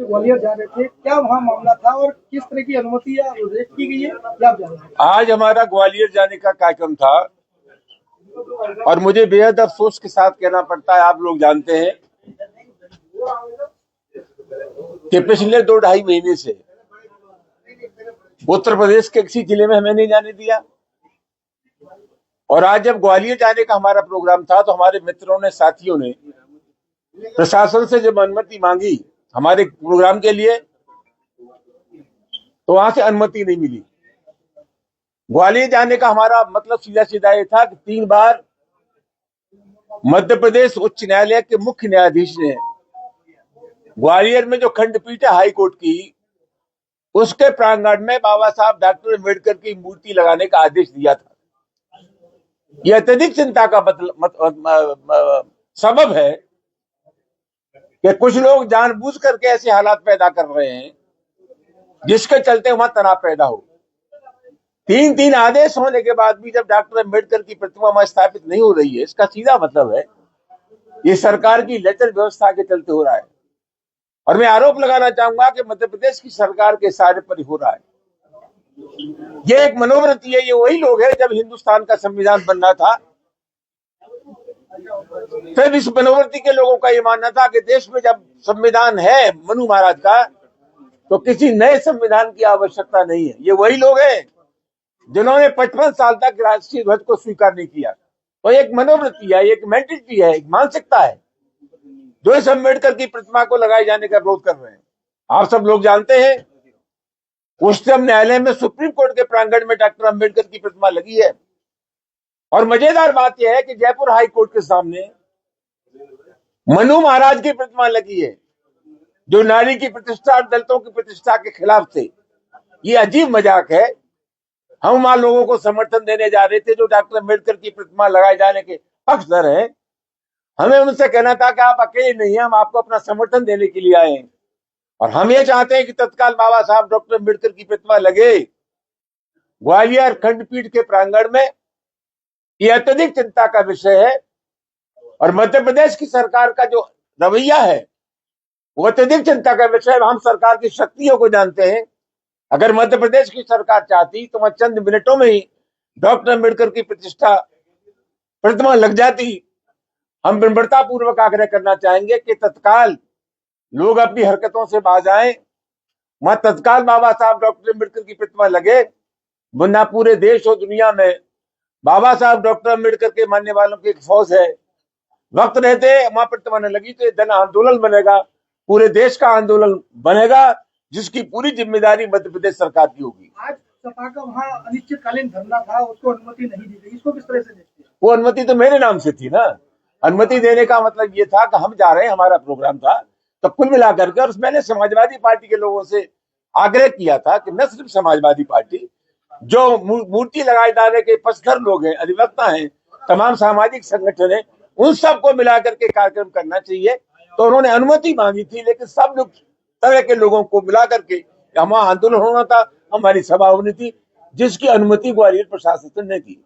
ग्वालियर जा रहे थे, क्या वहाँ मामला था और किस तरह की अनुमति या निर्देश की गई है, क्या आप जान रहे हैं? आज हमारा ग्वालियर जाने का कार्यक्रम था और मुझे बेहद अफसोस के साथ कहना पड़ता है, आप लोग जानते हैं कि पिछले 2-2.5 महीने से उत्तर प्रदेश के किसी जिले में हमें नहीं जाने दिया। और आज जब ग्वालियर जाने का हमारा प्रोग्राम था तो हमारे मित्रों ने, साथियों ने प्रशासन से जब अनुमति मांगी हमारे प्रोग्राम के लिए तो वहां से अनुमति नहीं मिली। ग्वालियर जाने का हमारा मतलब सीधा सीधा ये था कि 3 बार मध्य प्रदेश उच्च न्यायालय के मुख्य न्यायाधीश ने ग्वालियर में जो खंडपीठ है हाई कोर्ट की, उसके प्रांगण में बाबा साहब डॉक्टर अम्बेडकर की मूर्ति लगाने का आदेश दिया था। यह अत्यधिक चिंता का सबब है कि कुछ लोग जानबूझ करके ऐसे हालात पैदा कर रहे हैं जिसके चलते वहां तनाव पैदा हो। 3 आदेश होने के बाद भी जब डॉक्टर अम्बेडकर की प्रतिमा वहां स्थापित नहीं हो रही है, इसका सीधा मतलब है ये सरकार की लेटर व्यवस्था के चलते हो रहा है। और मैं आरोप लगाना चाहूंगा कि मध्य प्रदेश की सरकार के इशारे पर हो रहा है। ये एक मनोवृत्ति है। ये वही लोग हैं जब हिंदुस्तान का संविधान बनना था तब इस मनोवृत्ति के लोगों का ये मानना था कि देश में जब संविधान है मनु महाराज का तो किसी नए संविधान की आवश्यकता नहीं है। ये वही लोग हैं जिन्होंने 55 साल तक राष्ट्रीय ध्वज को स्वीकार नहीं किया। तो एक मनोवृत्ति है, एक मेंटालिटी है, एक मानसिकता है जो इस अम्बेडकर की प्रतिमा को लगाए जाने का विरोध कर रहे हैं। आप सब लोग जानते हैं उच्चतम न्यायालय में, सुप्रीम कोर्ट के प्रांगण में डॉक्टर अम्बेडकर की प्रतिमा लगी है। और मजेदार बात यह है कि जयपुर हाई कोर्ट के सामने मनु महाराज की प्रतिमा लगी है जो नारी की प्रतिष्ठा और दलितों की प्रतिष्ठा के खिलाफ थे। ये अजीब मजाक है। हम वहां लोगों को समर्थन देने जा रहे थे जो डॉक्टर अम्बेडकर की प्रतिमा लगाए जाने के पक्षधर हैं। हमें उनसे कहना था कि आप अकेले नहीं हैं, हम आपको अपना समर्थन देने के लिए आए हैं और हम ये चाहते हैं कि तत्काल बाबा साहब डॉक्टर अम्बेडकर की प्रतिमा लगे ग्वालियर खंडपीठ के प्रांगण में। यह अत्यधिक चिंता का विषय है और मध्य प्रदेश की सरकार का जो रवैया है वो अत्यधिक चिंता का विषय है। हम सरकार की शक्तियों को जानते हैं। अगर मध्य प्रदेश की सरकार चाहती तो वह चंद मिनटों में ही डॉक्टर अम्बेडकर की प्रतिमा लग जाती। हम विनम्रता पूर्वक आग्रह करना चाहेंगे कि तत्काल लोग अपनी हरकतों से बाज आए, वहां तत्काल बाबा साहब डॉक्टर अम्बेडकर की प्रतिमा लगे, वरना पूरे देश और दुनिया में बाबा साहब डॉक्टर अम्बेडकर के मानने वालों की एक फौज है। वक्त रहते वहां प्रतिमा न लगी तो ये जन आंदोलन बनेगा, पूरे देश का आंदोलन बनेगा जिसकी पूरी जिम्मेदारी मध्य प्रदेश सरकार की होगी। आज सपा का वहाँ अनिश्चितकालीन धरना था, उसको अनुमति नहीं दी गई, इसको किस तरह से देखते हैं? वो अनुमति तो मेरे नाम से थी ना। अनुमति देने का मतलब ये था कि हम जा रहे हैं, हमारा प्रोग्राम था। तो कुल मिलाकर के, और मैंने समाजवादी पार्टी के लोगों से आग्रह किया था कि न सिर्फ समाजवादी पार्टी, जो मूर्ति लगाए जाने के पक्षधर लोग हैं, अधिवक्ता हैं, तमाम सामाजिक संगठन है, उन सबको मिलाकर के कार्यक्रम करना चाहिए। तो उन्होंने अनुमति मांगी थी, लेकिन सब लोग तरह के लोगों को मिला करके हमारा आंदोलन होना था, हमारी सभा होनी थी, जिसकी अनुमति ग्वालियर प्रशासन ने दी।